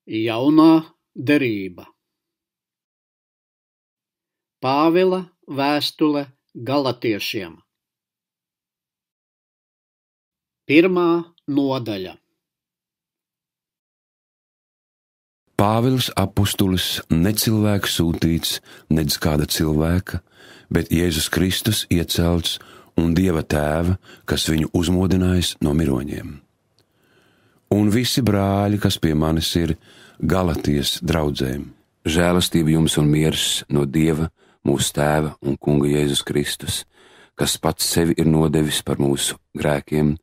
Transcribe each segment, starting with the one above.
Jaunā derība. Pāvila vēstule Galatiešiem. 1. nodaļa. Pāvils apustulis, ne cilvēka sūtīts, nedz kāda cilvēka, bet Jēzus Kristus iecelts un Dieva Tēva, kas viņu uzmodinājis no miroņiem. Un visi brāļi, kas pie manis ir, Galatijas draudzēm. Žēlastība jums un miers no Dieva, mūsu Tēva un Kunga Jēzus Kristus, kas pats sevi ir nodevis par mūsu grēkiem,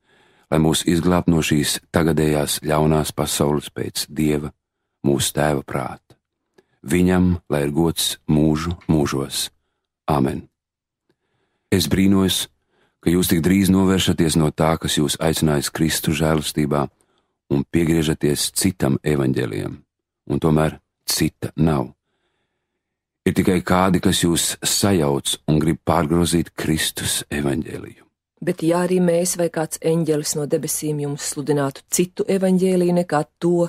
lai mūs izglābtu no šīs tagadējās ļaunās pasaules pēc Dieva, mūsu Tēva prāta. Viņam, lai ir gods mūžu mūžos. Āmen. Es brīnojos, ka jūs tik drīz novēršaties no tā, kas jūs aicinājis Kristu žēlastībā, un piegriežaties citam evaņģēlijam, un tomēr cita nav. Ir tikai kādi, kas jūs sajauc un grib pārgrozīt Kristus evaņģēliju. Bet ja arī mēs vai kāds eņģelis no debesīm jums sludinātu citu evaņģēliju nekā to,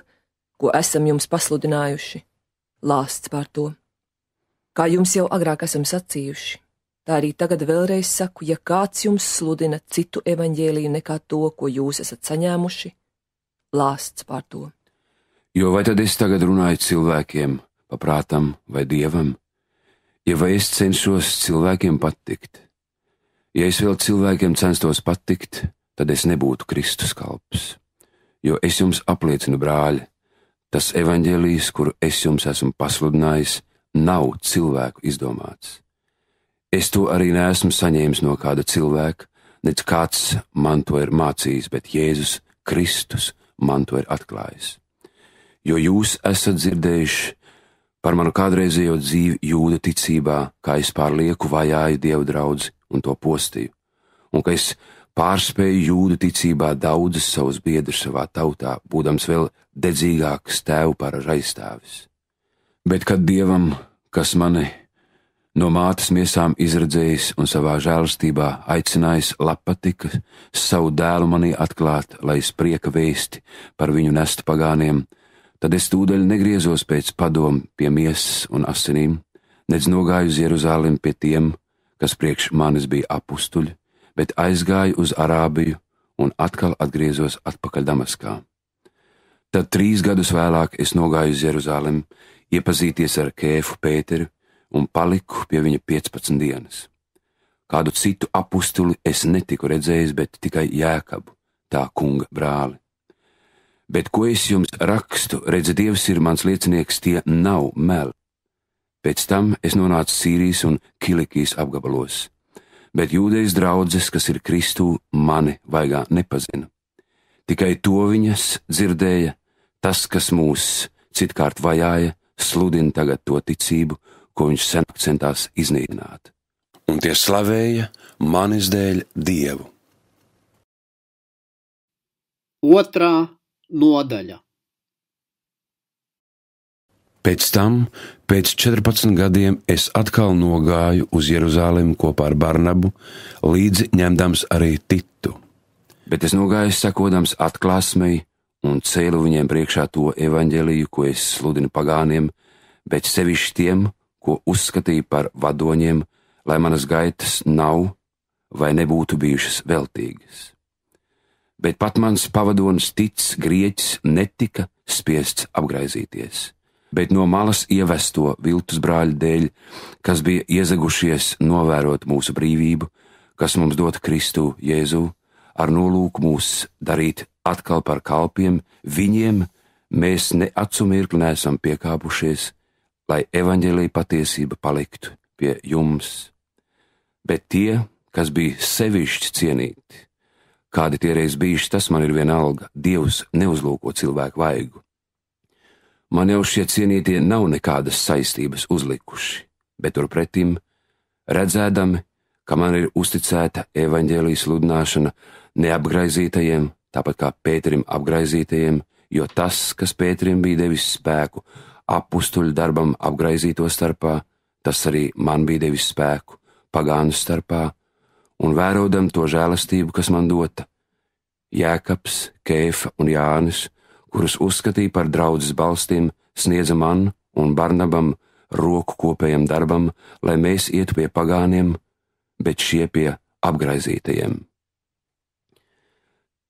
ko esam jums pasludinājuši, lāsts pār to. Kā jums jau agrāk esam sacījuši, tā arī tagad vēlreiz saku, ja kāds jums sludina citu evaņģēliju nekā to, ko jūs esat saņēmuši, lāsts pār to. Jo vai tad es tagad runāju cilvēkiem, pa prātam vai Dievam? Ja vai es cenšos cilvēkiem patikt? Ja es vēl cilvēkiem censtos patikt, tad es nebūtu Kristus kalps. Jo es jums apliecinu, brāļi, tas evaņģēlijs, kuru es jums esmu pasludinājis, nav cilvēku izdomāts. Es to arī neesmu saņēmis no kāda cilvēka, nec kāds man to ir mācījis, bet Jēzus Kristus man to ir atklājis. Jo jūs esat dzirdējuši par manu kādreizējo dzīvi jūda ticībā, kā es pārlieku vajāju Dievu draudzi un to postīju, un ka es pārspēju jūdu ticībā daudzus savus biedrus savā tautā, būdams vēl dedzīgāks tēvu par aizstāvis. Bet kad Dievam, kas mani no mātes miesām izredzējis un savā žēlastībā aicinājis labpatika savu dēlu manī atklāt, lai es prieka vēsti par viņu nestu pagāniem, tad es tūdaļ negriezos pēc padomu pie miesas un asinīm, nedz nogāju uz Jeruzalemi pie tiem, kas priekš manis bija apustuļi, bet aizgāju uz Arābiju un atkal atgriezos atpakaļ Damaskā. Tad 3 gadus vēlāk es nogāju uz Jeruzalemi, iepazīties ar Kēfu Pēteru un paliku pie viņa 15 dienas. Kādu citu apustuli es netiku redzējis, bet tikai Jēkabu, tā Kunga brāli. Bet ko es jums rakstu, redzi, Dievs ir mans liecinieks, tie nav meli. Pēc tam es nonācu Sīrijas un Kilikijas apgabalos, bet jūdejas draudzes, kas ir Kristū, mani vaigā nepazina. Tikai to viņas dzirdēja, tas, kas mūs citkārt vajāja, sludina tagad to ticību, ko viņš sen centās iznīcināt. Un tie slavēja manis dēļ Dievu. 2. nodaļa. Pēc tam, pēc 14 gadiem, es atkal nogāju uz Jeruzalemi kopā ar Barnabu, līdzi ņemdams arī Titu. Bet es nogāju sekodams atklāsmei un cēlu viņiem priekšā to evaņģēliju, ko es sludinu pagāniem, bet sevišķi tiem, ko uzskatīju par vadoņiem, lai manas gaitas nav vai nebūtu bijušas veltīgas. Bet pat mans pavadonis Tic, grieķis, netika spiests apgraizīties, bet no malas ievesto viltus brāļu dēļ, kas bija iezagušies novērot mūsu brīvību, kas mums dota Kristu Jēzu, ar nolūku mūs darīt atkal par kalpiem, viņiem mēs ne acu mirkli neesam piekāpušies, lai evaņģēlija patiesība paliktu pie jums. Bet tie, kas bija sevišķi cienīti, kādi tie reiz bijuši, tas man ir vienalga, Dievs neuzlūko cilvēku vaigu. Man jau šie cienītie nav nekādas saistības uzlikuši, bet turpretim, redzēdami, ka man ir uzticēta evaņģēlijas sludināšana neapgraizītajiem, tāpat kā Pēterim apgraizītajiem, jo tas, kas Pēterim bija devis spēku apustuļu darbam apgraizīto starpā, tas arī man bija devis spēku pagānu starpā, un vērodam to žēlastību, kas man dota, Jēkabs, Kēfa un Jānis, kurus uzskatīja par draudzes balstiem, sniedza man un Barnabam roku kopējam darbam, lai mēs ietu pie pagāniem, bet šie pie apgraizītajiem.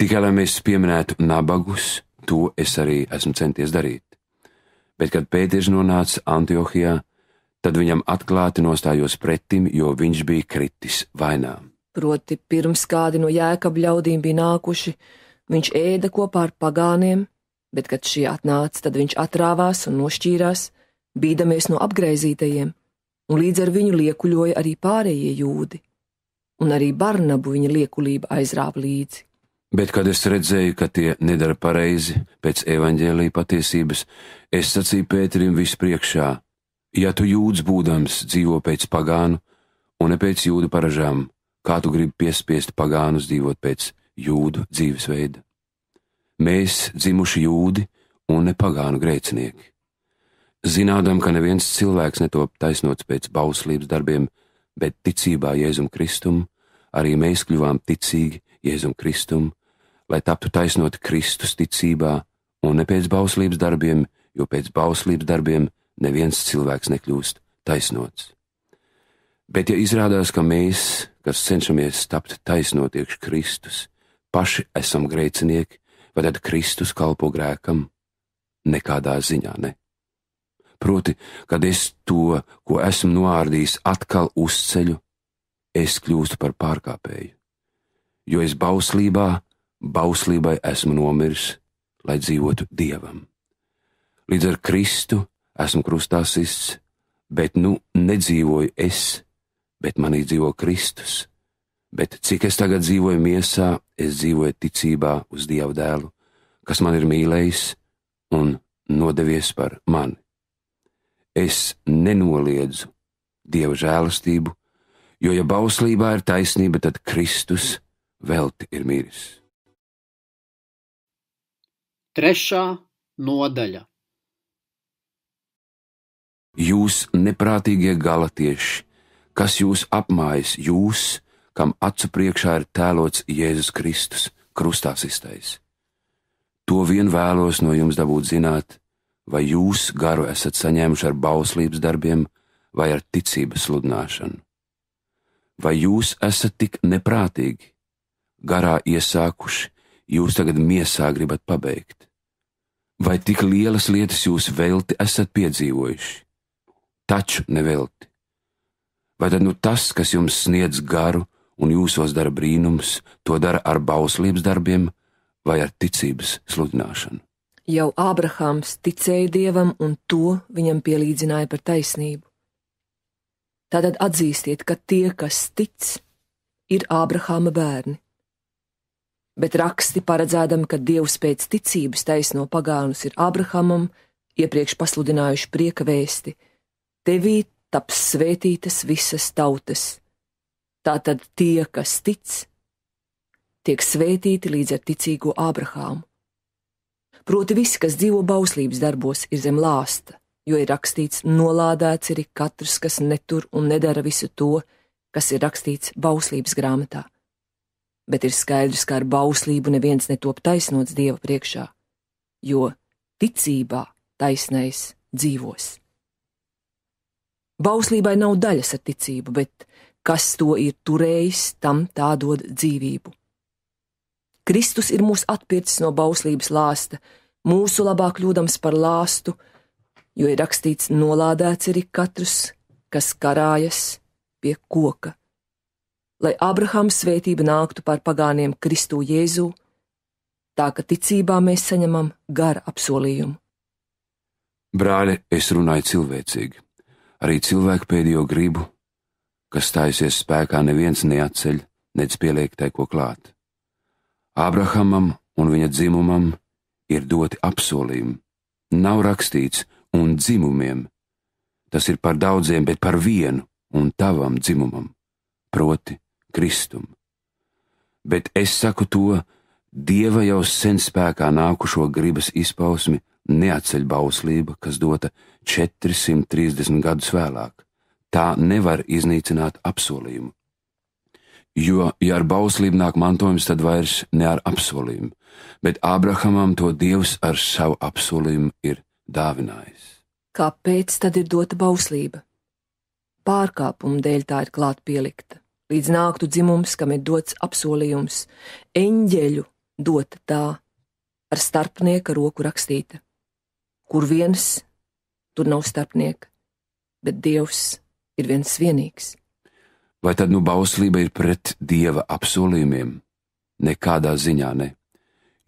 Tikai lai mēs pieminētu nabagus, to es arī esmu centies darīt. Bet, kad Pēters nonāca Antiohijā, tad viņam atklāti nostājos pretim, jo viņš bija kritis vainā. Proti, pirms kādi no Jēkaba ļaudīm bija nākuši, viņš ēda kopā ar pagāniem, bet, kad šie atnāca, tad viņš atrāvās un nošķīrās, bīdamies no apgraizītajiem, un līdz ar viņu liekuļoja arī pārējie jūdi, un arī Barnabu viņa liekulība aizrāva līdzi. Bet, kad es redzēju, ka tie nedara pareizi pēc evaņģēlija patiesības, es sacīju Pēterim vispriekšā: ja tu jūds būdams dzīvo pēc pagānu un ne pēc jūdu paražām, kā tu gribi piespiest pagānus dzīvot pēc jūdu dzīvesveida? Mēs dzimuši jūdi un ne pagānu grēcinieki. Zinādam, ka neviens cilvēks netop taisnots pēc bauslības darbiem, bet ticībā Jēzum Kristum, arī mēs kļuvām ticīgi Jēzum Kristum, lai taptu taisnoti Kristus ticībā un ne pēc bauslības darbiem, jo pēc bauslības darbiem neviens cilvēks nekļūst taisnots. Bet ja izrādās, ka mēs, kas cenšamies tapt taisnot iekš Kristus, paši esam grēcinieki, vai tad Kristus kalpo grēkam? Nekādā ziņā ne. Proti, kad es to, ko esmu noārdījis, atkal uzceļu, es kļūstu par pārkāpēju. Jo es bauslībai esmu nomiris, lai dzīvotu Dievam. Līdz ar Kristu esmu krustā sists, bet nu nedzīvoju es, bet manī dzīvo Kristus. Bet cik es tagad dzīvoju miesā, es dzīvoju ticībā uz Dieva dēlu, kas man ir mīlējis un nodevies par mani. Es nenoliedzu Dieva žēlastību, jo ja bauslībā ir taisnība, tad Kristus velti ir miris. 3. nodaļa. Jūs neprātīgie galatieši, kas jūs apmājas, jūs, kam acu priekšā ir tēlots Jēzus Kristus, krustā sistais. To vien vēlos no jums dabūt zināt, vai jūs garu esat saņēmuši ar bauslības darbiem vai ar ticības sludināšanu. Vai jūs esat tik neprātīgi, garā iesākuši, jūs tagad miesā gribat pabeigt? Vai tik lielas lietas jūs velti esat piedzīvojuši? Taču nevelti. Vai tad nu tas, kas jums sniedz garu un jūsos dara brīnums, to dara ar bauslības darbiem vai ar ticības sludināšanu? Jau Ābrahāms ticēja Dievam un to viņam pielīdzināja par taisnību. Tātad atzīstiet, ka tie, kas tic, ir Ābrahāma bērni. Bet raksti paredzēdami, ka Dievs pēc ticības taisno pagānus ir Ābrahamam iepriekš pasludinājuši prieka vēsti: tevī taps svētītas visas tautas. Tātad tie, kas tic, tiek svētīti līdz ar ticīgo Ābrahāmu. Proti visi, kas dzīvo bauslības darbos, ir zem lāsta, jo ir rakstīts: nolādēts ir katrs, kas netur un nedara visu to, kas ir rakstīts bauslības grāmatā. Bet ir skaidrs, ka ar bauslību neviens netop taisnots Dieva priekšā, jo ticībā taisnais dzīvos. Bauslībai nav daļas ar ticību, bet kas to ir turējis, tam tā dod dzīvību. Kristus ir mūs atpircis no bauslības lāsta, mūsu labā kļūdams par lāstu, jo ir rakstīts: nolādēts ir katrs, kas karājas pie koka, lai Ābrahāma svētība nāktu par pagāniem Kristu Jēzu, tā ka ticībā mēs saņemam gara apsolījumu. Brāļi, es runāju cilvēcīgi, arī cilvēku pēdējo gribu, kas stājusies spēkā, neviens neatceļ, nedz pieliek tai ko klāt. Ābrahamam un viņa dzimumam ir doti apsolījumi. Nav rakstīts un dzimumiem. Tas ir par daudziem, bet par vienu un tavam dzimumam, proti Kristum. Bet es saku to, Dieva jau sen spēkā nākušo gribas izpausmi neatceļ bauslība, kas dota 430 gadus vēlāk. Tā nevar iznīcināt apsolījumu. Jo, ja ar bauslību nāk mantojums, tad vairs ne ar apsolījumu, bet Ābrahamam to Dievs ar savu apsolījumu ir dāvinājis. Kāpēc tad ir dota bauslība? Pārkāpumu dēļ tā ir klāt pielikta, līdz nāktu dzimums, kam ir dots apsolījums, eņģeļu dota tā, ar starpnieka roku rakstīta. Kur viens, tur nav starpnieka, bet Dievs ir viens vienīgs. Vai tad bauslība ir pret Dieva apsolījumiem? Nekādā ziņā ne.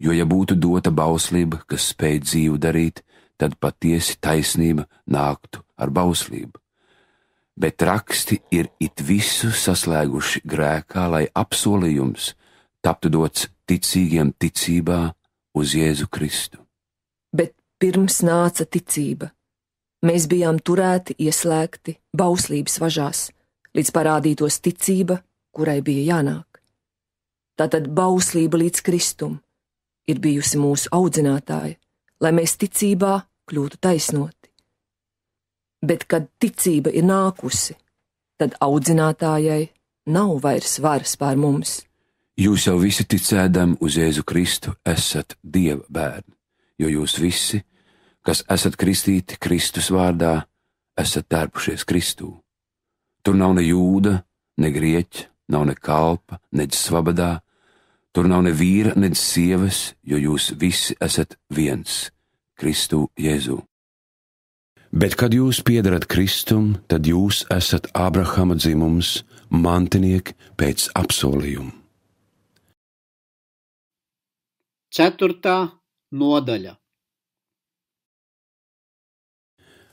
Jo, ja būtu dota bauslība, kas spēj dzīvu darīt, tad patiesi taisnība nāktu ar bauslību. Bet raksti ir it visu saslēguši grēkā, lai apsolījums taptu dots ticīgiem ticībā uz Jēzu Kristu. Bet pirms nāca ticība. Mēs bijām turēti, ieslēgti bauslības važās, līdz parādītos ticība, kurai bija jānāk. Tātad bauslība līdz Kristum ir bijusi mūsu audzinātāja, lai mēs ticībā kļūtu taisnoti. Bet, kad ticība ir nākusi, tad audzinātājai nav vairs varas pār mums. Jūs jau visi ticēdam uz Jēzu Kristu esat Dieva bērni, jo jūs visi, kas esat kristīti Kristus vārdā, esat tērpušies Kristū. Tur nav ne jūda, ne grieķa, nav ne kalpa, ne svabadā, tur nav ne vīra, ne sievas, jo jūs visi esat viens Kristū Jēzū. Bet, kad jūs piedarat Kristum, tad jūs esat Ābrahama dzimums, mantinieki pēc apsolījuma. 4. nodaļa.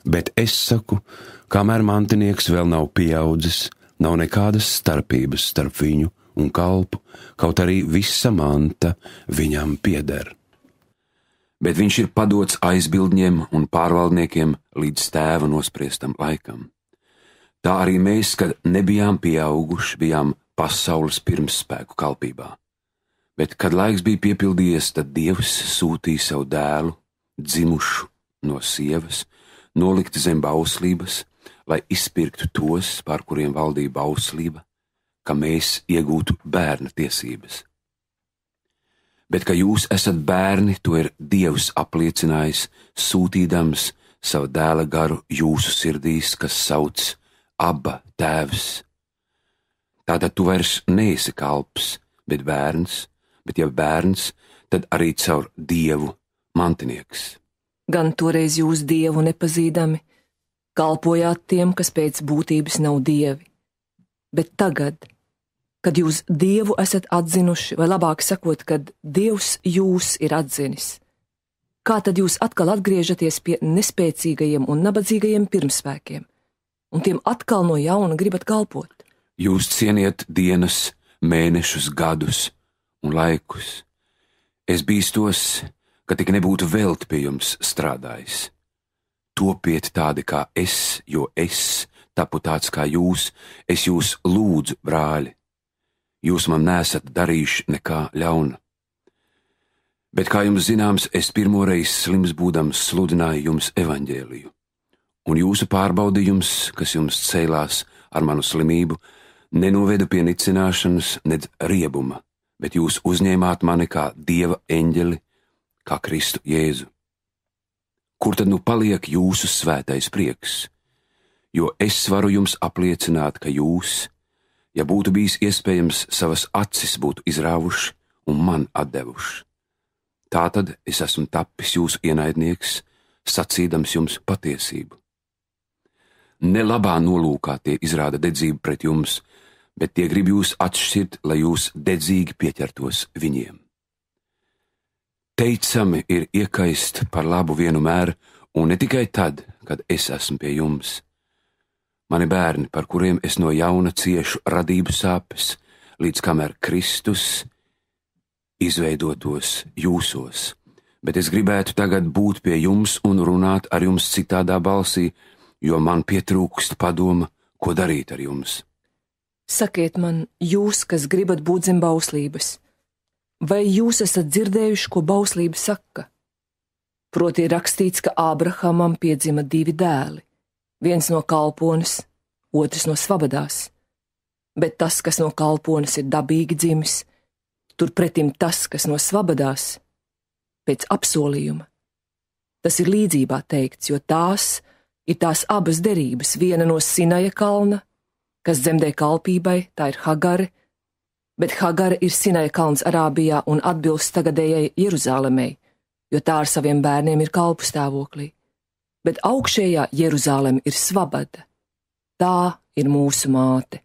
Bet es saku, kamēr mantinieks vēl nav pieaudzis, nav nekādas starpības starp viņu un kalpu, kaut arī visa manta viņam pieder. Bet viņš ir padots aizbildņiem un pārvaldniekiem līdz tēva nospriestam laikam. Tā arī mēs, kad nebijām pieauguši, bijām pasaules pirmsspēku kalpībā. Bet, kad laiks bija piepildījies, tad Dievs sūtīja savu dēlu, dzimušu no sievas, nolikt zem bauslības, lai izpirktu tos, pār kuriem valdīja bauslība, ka mēs iegūtu bērna tiesības. Bet, ka jūs esat bērni, to ir Dievs apliecinājis, sūtīdams savu dēla garu jūsu sirdīs, kas sauc Abba Tēvs. Tātad tu vairs neesi kalps, bet bērns, bet ja bērns, tad arī caur Dievu mantinieks. Gan toreiz jūs Dievu nepazīdami, kalpojāt tiem, kas pēc būtības nav dievi. Bet tagad, kad jūs Dievu esat atzinuši, vai labāk sakot, kad Dievs jūs ir atzinis, kā tad jūs atkal atgriežaties pie nespēcīgajiem un nabadzīgajiem pirmspēkiem, un tiem atkal no jauna gribat kalpot? Jūs cieniet dienas, mēnešus, gadus un laikus. Es bīstos, ka tik nebūtu velti pie jums strādājis. Topiet tādi kā es, jo es tapu tāds kā jūs, es jūs lūdzu, brāļi. Jūs man nesat darījuši nekā ļauna. Bet, kā jums zināms, es pirmoreiz slims būdams sludināju jums evaņģēliju, un jūsu pārbaudījums, kas jums cēlās ar manu slimību, nenoveda pie nicināšanas, ned riebuma, bet jūs uzņēmāt mani kā Dieva eņģeli, kā Kristu Jēzu. Kur tad paliek jūsu svētais prieks? Jo es varu jums apliecināt, ka jūs, ja būtu bijis iespējams, savas acis būtu izrāvuši un man atdevuši. Tātad es esmu tapis jūsu ienaidnieks, sacīdams jums patiesību. Ne labā nolūkā tie izrāda dedzību pret jums, bet tie grib jūs atšķirt, lai jūs dedzīgi pieķertos viņiem. Teicami ir iekaist par labu vienmēr, un ne tikai tad, kad es esmu pie jums. Mani bērni, par kuriem es no jauna ciešu radību sāpes, līdz kamēr Kristus izveidotos jūsos, bet es gribētu tagad būt pie jums un runāt ar jums citādā balsī, jo man pietrūkst padoma, ko darīt ar jums. Sakiet man, jūs, kas gribat būt zem bauslības, vai jūs esat dzirdējuši, ko bauslība saka? Proti ir rakstīts, ka Ābrahamam piedzima 2 dēli, viens no kalpones, otrs no svabadās. Bet tas, kas no kalpones ir dabīgi dzimis, turpretim tas, kas no svabadās, pēc apsolījuma. Tas ir līdzībā teikts, jo tās ir tās abas derības, viena no Sinaja kalna, kas dzemdē kalpībai, tā ir Hagare, bet Hagare ir Sinaja kalns Arābijā un atbilst tagadējai Jeruzālemei, jo tā ar saviem bērniem ir kalpu stāvoklī. Bet augšējā Jeruzāleme ir svabada, tā ir mūsu māte.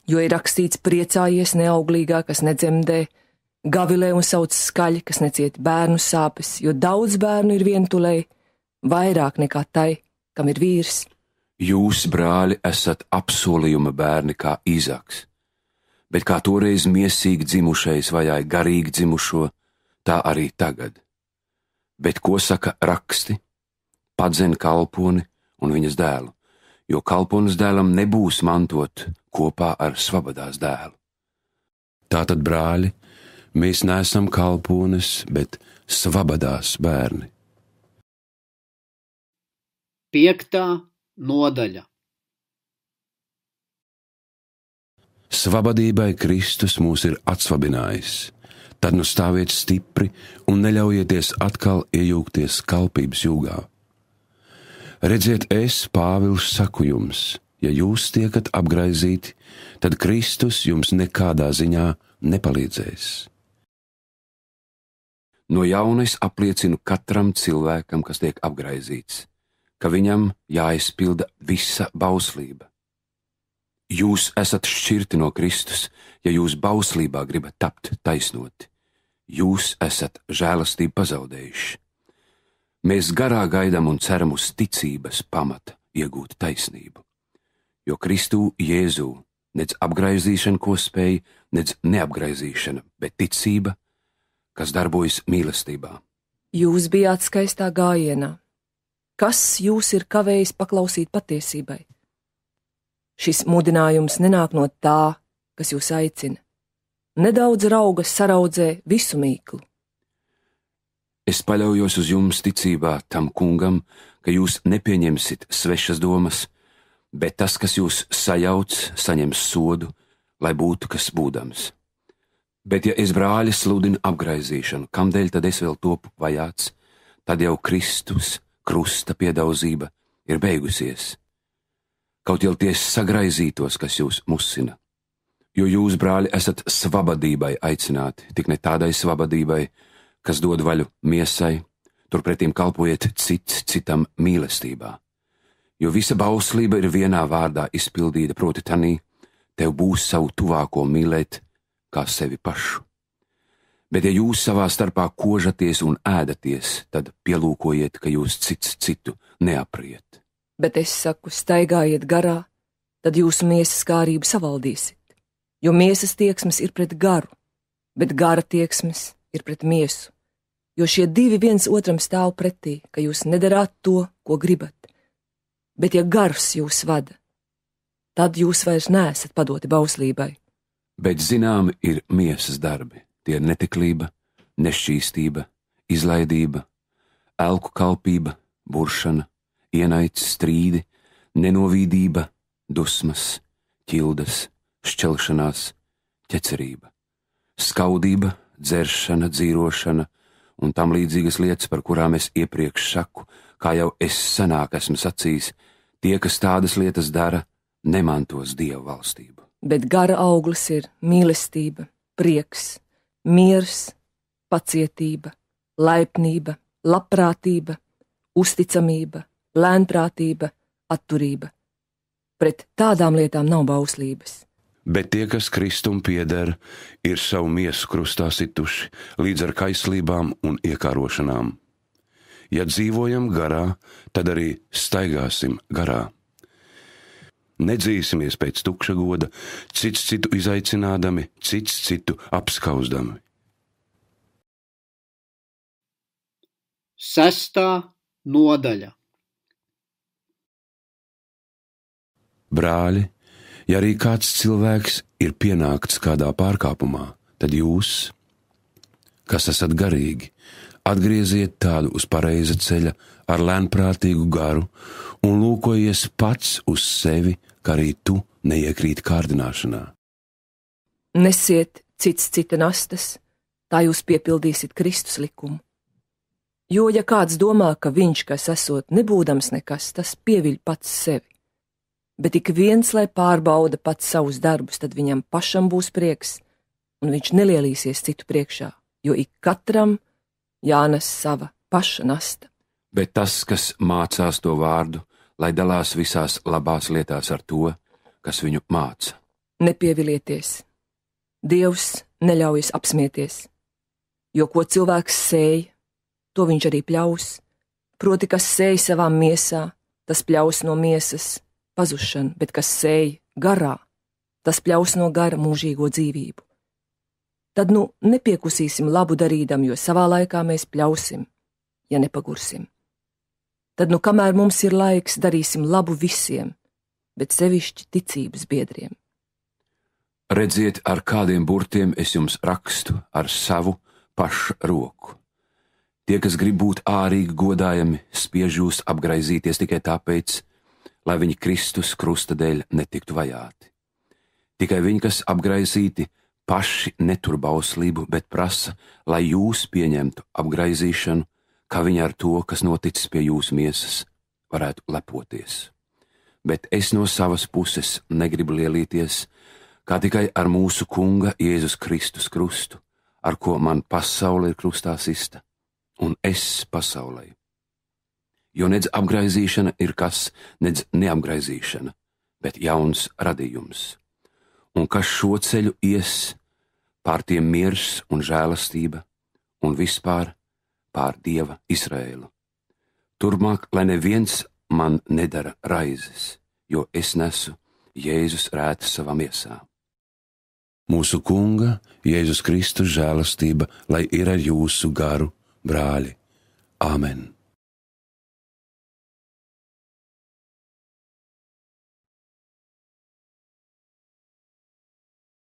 Jo ir rakstīts priecājies neauglīgā, kas nedzemdē, gavilē un sauc skaļi, kas neciet bērnu sāpes, jo daudz bērnu ir vientulēji, vairāk nekā tai, kam ir vīrs. Jūs, brāļi, esat apsolījuma bērni kā Īzaks, bet kā toreiz miesīgi dzimušais vajāja garīgi dzimušo, tā arī tagad. Bet ko saka raksti? Padzen kalponi un viņas dēlu, jo kalponas dēlam nebūs mantot kopā ar svabadās dēlu. Tātad, brāļi, mēs neesam kalpones, bet svabadās bērni. 5. nodaļa. Svabadībai Kristus mūs ir atsvabinājis, tad nu stāviet stipri un neļaujieties atkal iejūgties kalpības jūgā. Redziet, es, Pāvils, saku jums, ja jūs tiekat apgraizīti, tad Kristus jums nekādā ziņā nepalīdzēs. No jauna es apliecinu katram cilvēkam, kas tiek apgraizīts, ka viņam jāizpilda visa bauslība. Jūs esat šķirti no Kristus, ja jūs bauslībā gribat tapt taisnoti. Jūs esat žēlastību pazaudējuši. Mēs garā gaidām un ceram uz ticības pamata iegūt taisnību, jo Kristū Jēzū nec apgraizīšana, ko spēj, nec neapgraizīšana, bet ticība, kas darbojas mīlestībā. Jūs bijāt skaistā gājienā. Kas jūs ir kavējis paklausīt patiesībai? Šis mudinājums nenāk no tā, kas jūs aicina. Nedaudz raugas saraudzē visu mīklu. Es paļaujos uz jums ticībā tam kungam, ka jūs nepieņemsit svešas domas, bet tas, kas jūs sajauc, saņems sodu, lai būtu kas būdams. Bet ja es, brāļi, sludinu apgraizīšanu, kamdēļ tad es vēl topu vajāts, tad jau Kristus krusta piedauzība ir beigusies. Kaut jau tie sagraizītos, kas jūs musina. Jo jūs, brāļi, esat svabadībai aicināti, tik ne tādai svabadībai, kas dod vaļu miesai, turpretīm kalpojiet cits citam mīlestībā. Jo visa bauslība ir vienā vārdā izpildīta, proti tanī, tev būs savu tuvāko mīlēt kā sevi pašu. Bet ja jūs savā starpā kožaties un ēdaties, tad pielūkojiet, ka jūs cits citu neapriet. Bet es saku, staigājiet garā, tad jūsu miesas kārību savaldīsit, jo miesas tieksmes ir pret garu, bet gara tieksmes ir pret miesu, jo šie divi viens otram stāv pretī, ka jūs nedarāt to, ko gribat. Bet ja gars jūs vada, tad jūs vairs neesat padoti bauslībai. Bet zināmi ir miesas darbi, tie ir netiklība, nešķīstība, izlaidība, elku kalpība, buršana, ienaids, strīdi, nenovīdība, dusmas, ķildas, šķelšanās, ķecerība, skaudība, dzeršana, dzīrošana un tam līdzīgas lietas, par kurām es iepriekš saku, kā jau es senāk esmu sacījis, tie, kas tādas lietas dara, nemantos Dieva valstību. Bet gara auglis ir mīlestība, prieks, miers, pacietība, laipnība, labprātība, uzticamība, lēnprātība, atturība. Pret tādām lietām nav bauslības. Bet tie, kas Kristum pieder, ir savu miesu krustā situši līdz ar kaislībām un iekārošanām. Ja dzīvojam garā, tad arī staigāsim garā. Nedzīsimies pēc tukša goda, cits citu izaicinādami, cits citu apskauzdami. 6. nodaļa. Brāļi, ja arī kāds cilvēks ir pienākts kādā pārkāpumā, tad jūs, kas esat garīgi, atgrieziet tādu uz pareiza ceļa ar lēnprātīgu garu un lūkojies pats uz sevi, kā arī tu neiekrīt kārdināšanā. Nesiet cits cita nastas, tā jūs piepildīsiet Kristus likumu. Jo, ja kāds domā, ka viņš, kas esot nebūdams nekas, tas pieviļ pats sevi. Bet ik viens, lai pārbauda pats savus darbus, tad viņam pašam būs prieks, un viņš nelielīsies citu priekšā, jo ik katram jānes sava paša nasta. Bet tas, kas mācās to vārdu, lai dalās visās labās lietās ar to, kas viņu māca. Nepievilieties. Dievs neļaujas apsmieties, jo ko cilvēks sēj, to viņš arī pļaus. Proti, kas sēj savā miesā, tas pļaus no miesas pazušanu, bet kas sēj garā, tas pļaus no gara mūžīgo dzīvību. Tad nepiekusīsim labu darīdam, jo savā laikā mēs pļausim, ja nepagursim. Tad kamēr mums ir laiks, darīsim labu visiem, bet sevišķi ticības biedriem. Redziet, ar kādiem burtiem es jums rakstu ar savu pašu roku. Tie, kas grib būt ārīgi godājami, spiež jūs apgraizīties tikai tāpēc, lai viņi Kristus krusta dēļ netiktu vajāti. Tikai viņi, kas apgraizīti, paši netur bauslību, bet prasa, lai jūs pieņemtu apgraizīšanu, kā viņi ar to, kas noticis pie jūsu miesas, varētu lepoties. Bet es no savas puses negribu lielīties, kā tikai ar mūsu Kunga Jēzus Kristus krustu, ar ko man pasaule ir krustā sista, un es pasaulei. Jo nedz apgraizīšana ir kas, nedz neapgraizīšana, bet jauns radījums. Un kas šo ceļu ies, pār tiem miers un žēlastība, un vispār pār Dieva Izraēlu. Turpmāk, lai neviens man nedara raizes, jo es nesu Jēzus rētas savā miesā. Mūsu Kunga Jēzus Kristus žēlastība, lai ir ar jūsu garu, brāļi. Āmen!